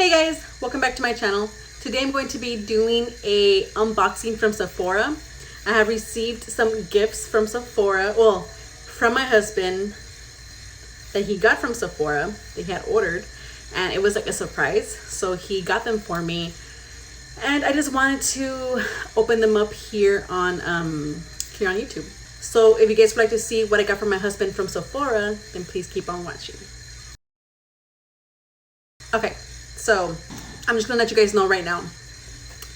Hey guys, welcome back to my channel. Today I'm going to be doing a unboxing from Sephora. I have received some gifts from Sephora, well, from my husband that he got from Sephora that he had ordered, and it was like a surprise. So he got them for me, and I just wanted to open them up here on YouTube. So if you guys would like to see what I got from my husband from Sephora, then please keep on watching. Okay, so I'm just gonna let you guys know right now.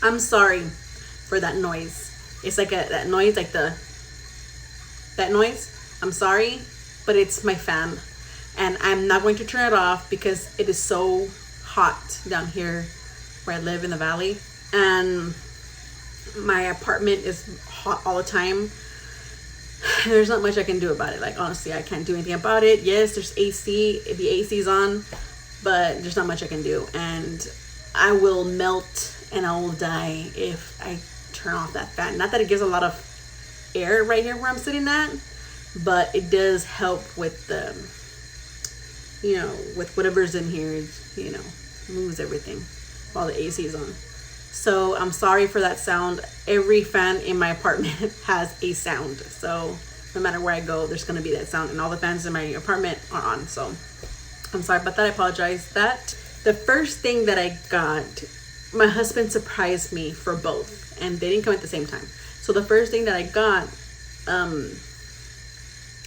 I'm sorry for that noise. It's like that noise, like that noise. I'm sorry, but it's my fan, and I'm not going to turn it off because it is so hot down here where I live in the valley, and my apartment is hot all the time. There's not much I can do about it. Like, honestly, I can't do anything about it. Yes, there's AC, the AC's on, but there's not much I can do, and I will melt and I will die if I turn off that fan. Not that it gives a lot of air right here where I'm sitting at, but it does help with the, with whatever's in here, moves everything while the AC is on. So I'm sorry for that sound. Every fan in my apartment has a sound, so no matter where I go, there's gonna be that sound, and all the fans in my apartment are on, so I'm sorry about that. I apologize. The first thing that I got, my husband surprised me for both, and they didn't come at the same time. So the first thing that I got,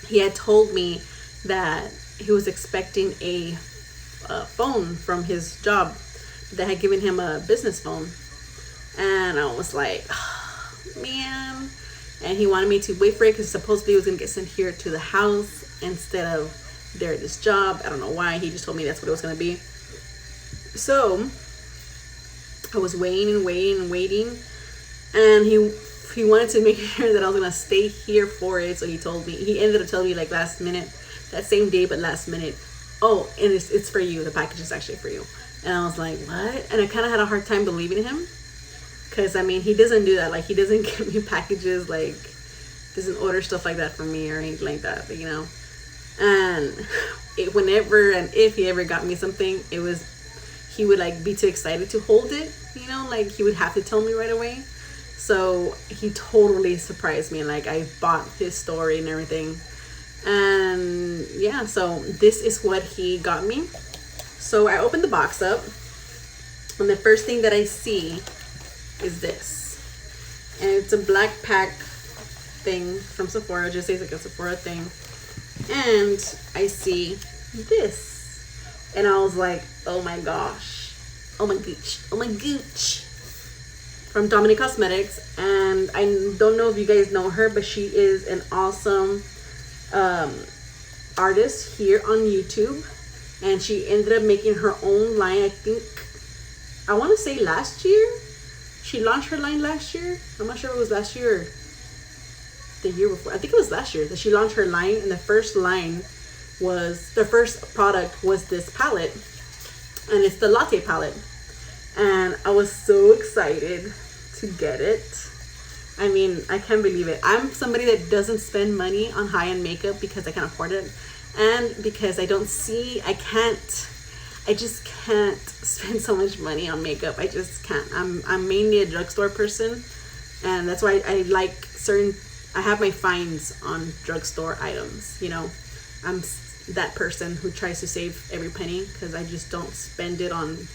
he had told me that he was expecting a phone from his job. They had given him a business phone, and I was like, oh, man. And he wanted me to wait for it because supposedly it was gonna get sent here to the house instead of there at this job. I don't know why. He just told me that's what it was gonna be. So I was waiting, and he wanted to make sure that I was gonna stay here for it. So he ended up telling me like last minute, that same day, but last minute, oh, and it's for you. The package is actually for you. And I was like, what? And I kind of had a hard time believing him, because I mean, he doesn't do that. Like, he doesn't give me packages, like doesn't order stuff like that for me or anything like that, and whenever and if he ever got me something, he would like be too excited to hold it, like he would have to tell me right away. So he totally surprised me, and like I bought his story and everything. And yeah, so this is what he got me. So I opened the box up, and the first thing that I see is this, and it's a black pack thing from Sephora. It just says like a Sephora thing, and I see this, and I was like, oh my gosh, oh my gooch, from Dominique Cosmetics. And I don't know if you guys know her, but she is an awesome artist here on YouTube, and she ended up making her own line. I want to say last year. She launched her line last year. I'm not sure if it was last year or the year before. I think it was last year that she launched her line, and the first product was this palette, and it's the latte palette. And I was so excited to get it. I mean, I can't believe it. I'm somebody that doesn't spend money on high-end makeup because I can't afford it, and because I just can't spend so much money on makeup. I just can't. I'm mainly a drugstore person, and that's why I like I have my finds on drugstore items. I'm that person who tries to save every penny, because I just don't spend it on,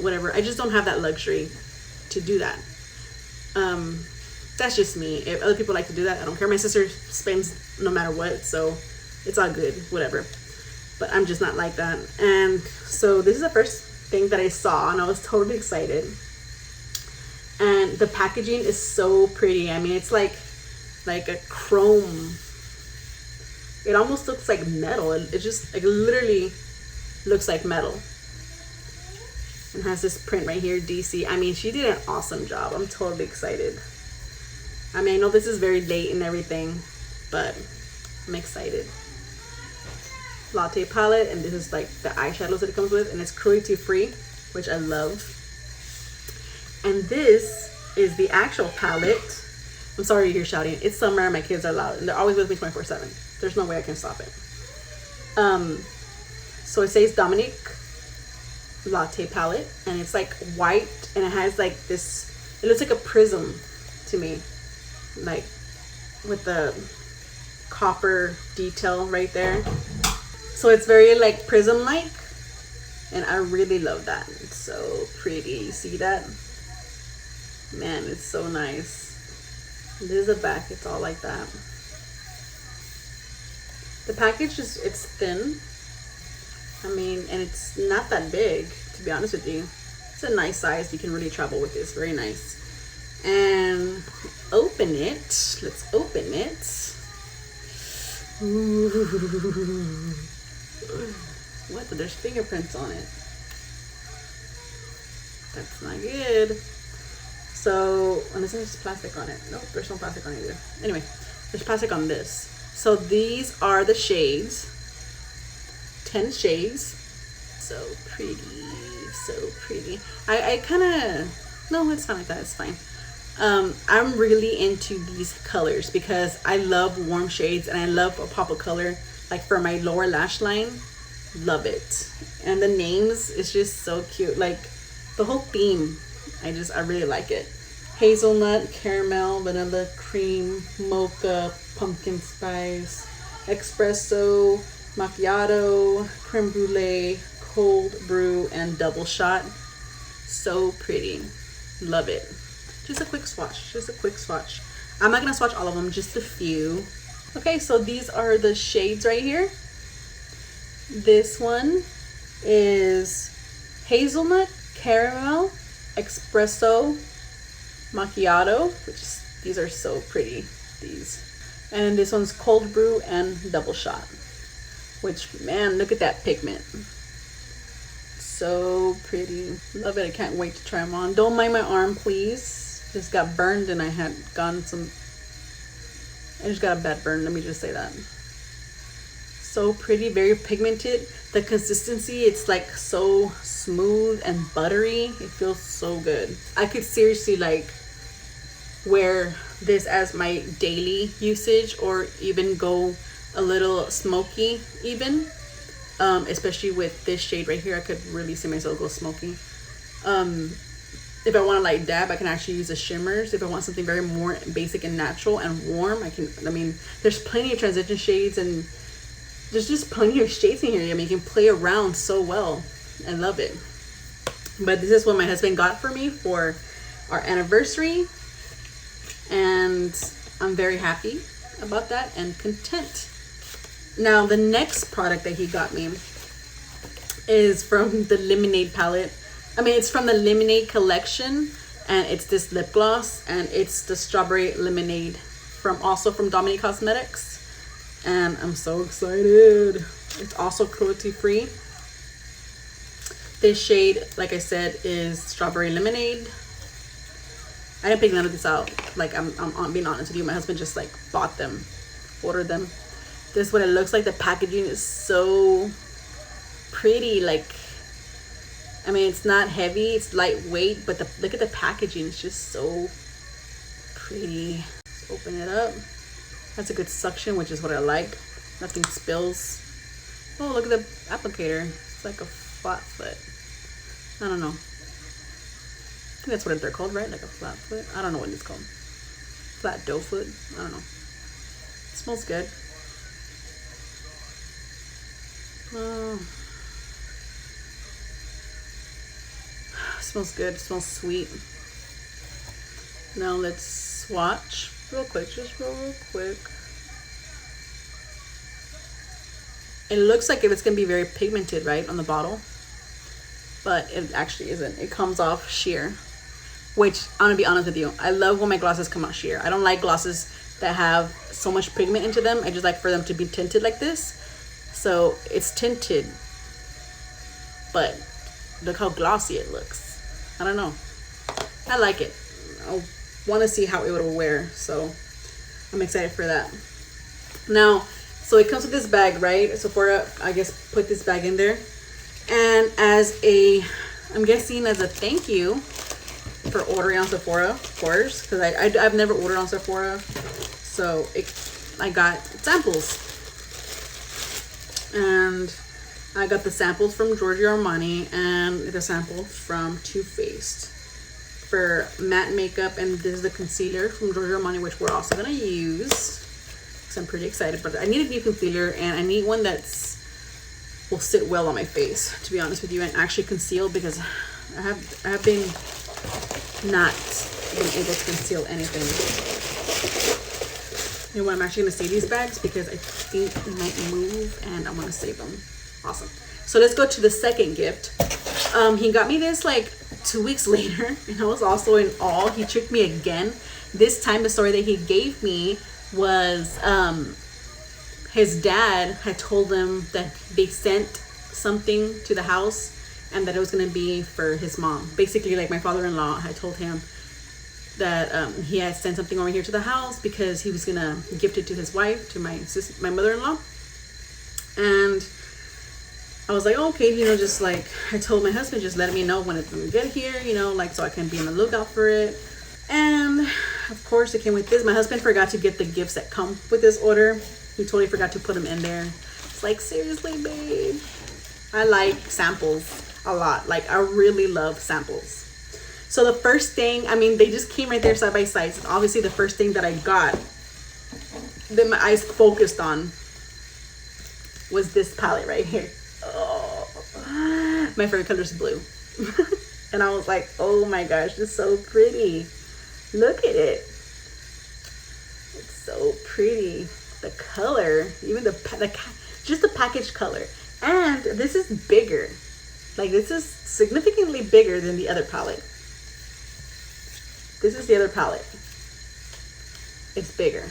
whatever. I just don't have that luxury to do that. That's just me. If other people like to do that, I don't care. My sister spends no matter what, so it's all good, whatever. But I'm just not like that. And so this is the first thing that I saw, and I was totally excited. And the packaging is so pretty. I mean, it's like a chrome. It almost looks like metal. It just like literally looks like metal. And has this print right here, DC. I mean, she did an awesome job. I'm totally excited. I mean, I know this is very late and everything, but I'm excited. Latte palette, and this is like the eyeshadows that it comes with, and it's cruelty free, which I love. And this is the actual palette. I'm sorry you hear shouting. It's summer and my kids are loud, and they're always with me 24/7. There's no way I can stop it. So it says Dominique latte palette, and it's like white, and it has like this, it looks like a prism to me, like with the copper detail right there. So it's very like prism like, and I really love that. It's so pretty. You see that? Man, it's so nice. This is the back. It's all like that. The package is, it's thin. I mean, and it's not that big, to be honest with you. It's a nice size. You can really travel with this. Very nice. And open it. Let's open it. Ooh. What? There's fingerprints on it. That's not good. So, unless there's plastic on it. Nope, there's no plastic on it either. Anyway, there's plastic on this. So these are the shades. 10 shades. So pretty. So pretty. I kind of... No, it's fine like that. It's fine. I'm really into these colors because I love warm shades and I love a pop of color. Like for my lower lash line. Love it. And the names is just so cute. Like the whole theme. I really like it. Hazelnut, caramel, vanilla, cream, mocha, pumpkin spice, espresso, macchiato, creme brulee, cold brew, and double shot. So pretty. Love it. Just a quick swatch. Just a quick swatch. I'm not gonna swatch all of them, just a few. Okay, so these are the shades right here. This one is hazelnut, caramel, espresso, macchiato, which these are so pretty, these. And this one's cold brew and double shot, which, man, look at that pigment. So pretty. Love it. I can't wait to try them on. Don't mind my arm, please. Just got burned and I had gotten some, I just got a bad burn, let me just say that. So pretty, very pigmented. The consistency, it's like so smooth and buttery. It feels so good. I could seriously like wear this as my daily usage, or even go a little smoky even. Especially with this shade right here, I could really see myself go smoky. If I want to like dab, I can actually use the shimmers. If I want something very more basic and natural and warm, I mean, there's plenty of transition shades and there's just plenty of shades in here. I mean, you can play around so well. I love it. But this is what my husband got for me for our anniversary. And I'm very happy about that and content. Now, the next product that he got me is from the Lemonade palette. I mean, it's from the Lemonade collection. And it's this lip gloss. And it's the Strawberry Lemonade also from Dominique Cosmetics. And I'm so excited. It's also cruelty free. This shade, like I said, is Strawberry Lemonade. I didn't pick none of this out. Like, I'm being honest with you. My husband just like bought them, ordered them. This is what it looks like. The packaging is so pretty. Like, I mean, it's not heavy, it's lightweight, but look at the packaging. It's just so pretty. Let's open it up. That's a good suction, which is what I like. Nothing spills. Oh, look at the applicator. It's like a flat foot. I don't know. I think that's what they're called, right? Like a flat foot. I don't know what it's called. Flat dough foot. I don't know. It smells good. Oh. It smells good. It smells sweet. Now let's swatch real quick. Just real quick. It looks like it's going to be very pigmented, right, on the bottle. But it actually isn't. It comes off sheer. Which, I'm going to be honest with you, I love when my glosses come out sheer. I don't like glosses that have so much pigment into them. I just like for them to be tinted like this. So, it's tinted. But, look how glossy it looks. I don't know. I like it. I want to see how it would wear. So, I'm excited for that. Now, so it comes with this bag, right? Sephora, I guess, put this bag in there. And I'm guessing as a thank you for ordering on Sephora, of course, because I've never ordered on Sephora. So I got samples. And I got the samples from Giorgio Armani and the sample from Too Faced for matte makeup, and this is the concealer from Giorgio Armani, which we're also gonna use because I'm pretty excited. But I need a new concealer, and I need one that's will sit well on my face, to be honest with you, and actually conceal, because I have been not been able to conceal anything. You know what? I'm actually gonna save these bags because I think they might move, and I want to save them. Awesome. So let's go to the second gift. He got me this like 2 weeks later, and I was also in awe. He tricked me again. This time the story that he gave me was his dad had told him that they sent something to the house and that it was going to be for his mom. Basically, like, my father-in-law had told him that he had sent something over here to the house because he was going to gift it to his wife, to my mother-in-law. And I was like, oh, okay, you know, just like, I told my husband, just let me know when it's gonna get here, you know, like, so I can be on the lookout for it. And of course it came with this. My husband forgot to get the gifts that come with this order. He totally forgot to put them in there. It's like, seriously, babe. I like samples a lot. Like, I really love samples. So the first thing, I mean, they just came right there side by side. So obviously the first thing that I got, that my eyes focused on, was this palette right here. Oh, my favorite color is blue. And I was like, oh my gosh, it's so pretty. Look at it. It's so pretty. The color, even just the package color. And this is bigger. Like, this is significantly bigger than the other palette. This is the other palette. It's bigger.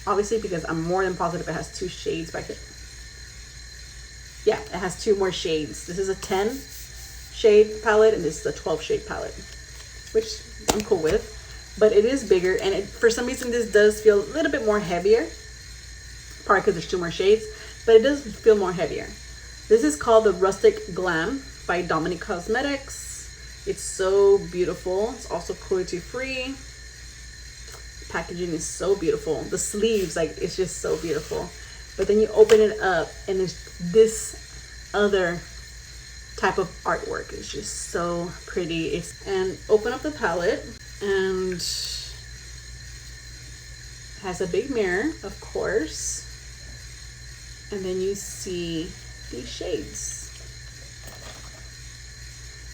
Obviously, because I'm more than positive it has 2 shades back here. Yeah, it has 2 more shades. This is a 10 shade palette, and this is a 12 shade palette, which I'm cool with. But it is bigger, and for some reason this does feel a little bit more heavier. Probably because there's 2 more shades, but it does feel more heavier. This is called the Rustic Glam by Dominic Cosmetics. It's so beautiful. It's also cruelty free. Packaging is so beautiful. The sleeves, like, it's just so beautiful. But then you open it up and there's this other type of artwork. It's just so pretty. And open up the palette, and it has a big mirror, of course. And then you see these shades.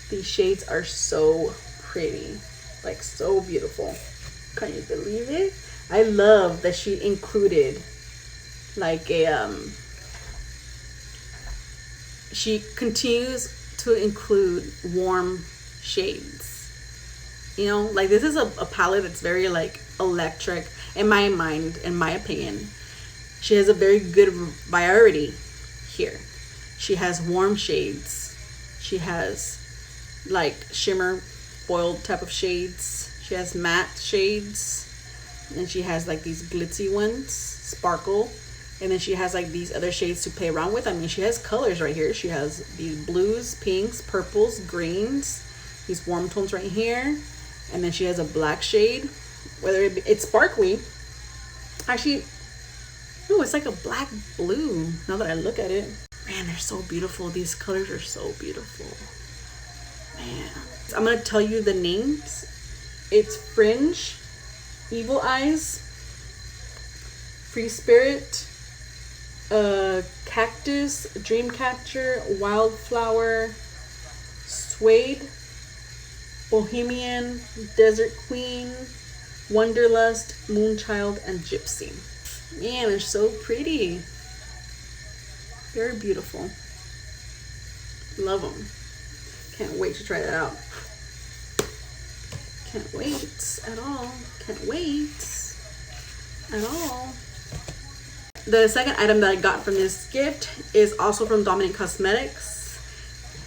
These shades are so pretty, like, so beautiful. Can you believe it? I love that she included like a she continues to include warm shades. You know, like, this is a palette that's very, like, electric in my mind, in my opinion. She has a very good variety here. She has warm shades. She has like shimmer foiled type of shades. She has matte shades. And she has like these glitzy ones, sparkle. And then she has like these other shades to play around with. I mean, she has colors right here. She has these blues, pinks, purples, greens, these warm tones right here. And then she has a black shade. Whether it's sparkly. Actually, no, it's like a black blue now that I look at it. Man, they're so beautiful. These colors are so beautiful. Man. I'm going to tell you the names. It's Fringe, Evil Eyes, Free Spirit, Cactus, Dreamcatcher, Wildflower, Suede, Bohemian, Desert Queen, Wanderlust, Moonchild, and Gypsy. Man, they're so pretty. Very beautiful. Love them. Can't wait to try that out. Can't wait at all. Can't wait at all. The second item that I got from this gift is also from Dominic Cosmetics.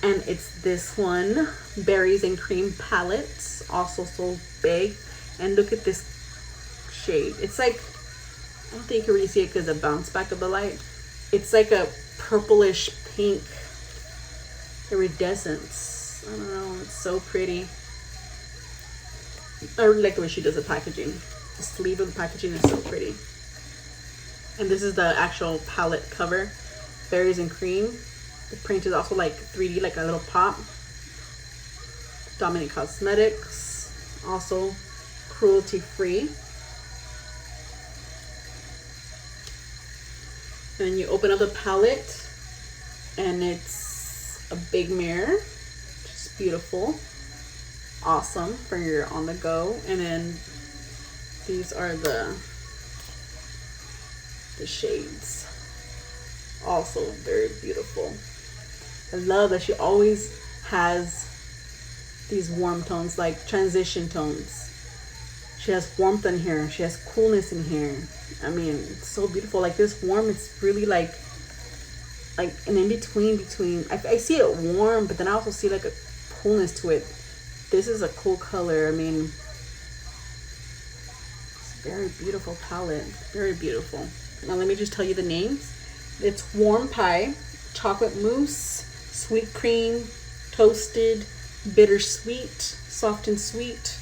And it's this one, Berries and Cream Palette. Also so big. And look at this shade. It's like, I don't think you can really see it because of the bounce back of the light. It's like a purplish pink iridescence. I don't know. It's so pretty. I really like the way she does the packaging. The sleeve of the packaging is so pretty. And this is the actual palette cover. Berries and Cream. The print is also like 3D, like a little pop. Dominic Cosmetics, also cruelty free. And you open up the palette, and it's a big mirror, just beautiful, awesome for your on the go. And then these are the shades, also very beautiful. I love that she always has these warm tones, like transition tones. She has warmth in here, she has coolness in here. I mean, it's so beautiful. Like this warm, it's really like an in-between between, I see it warm, but then I also see like a coolness to it. This is a cool color. I mean, it's a very beautiful palette, very beautiful. Now let me just tell you the names. It's Warm Pie, Chocolate Mousse, Sweet Cream, Toasted, Bittersweet, Soft and Sweet,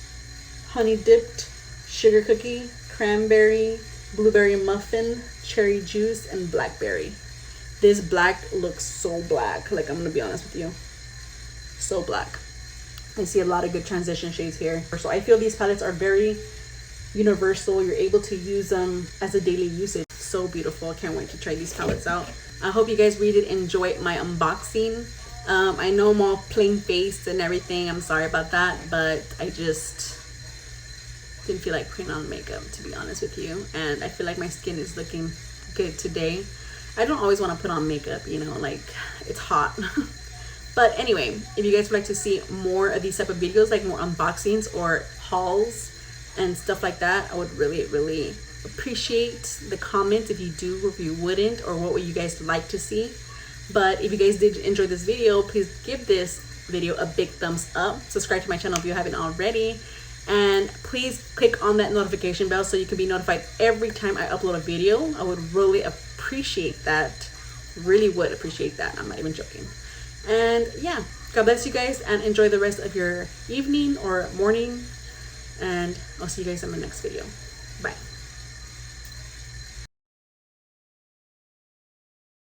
Honey Dipped, Sugar Cookie, Cranberry, Blueberry Muffin, Cherry Juice, and Blackberry. This black looks so black, like, I'm gonna be honest with you, so black. I see a lot of good transition shades here. So I feel these palettes are very universal. You're able to use them as a daily usage. So beautiful. I can't wait to try these palettes out. I hope you guys really did enjoy my unboxing. I know I'm all plain faced and everything, I'm sorry about that, but I just didn't feel like putting on makeup, to be honest with you. And I feel like my skin is looking good today. I don't always want to put on makeup, you know, like it's hot. But anyway, if you guys would like to see more of these type of videos, like more unboxings or hauls and stuff like that, I would really appreciate the comments if you do or if you wouldn't, or what would you guys like to see. But if you guys did enjoy this video, please give this video a big thumbs up. Subscribe to my channel if you haven't already. And please click on that notification bell so you can be notified every time I upload a video. I would really appreciate that. Really would appreciate that. I'm not even joking. And yeah, God bless you guys and enjoy the rest of your evening or morning. And I'll see you guys in my next video.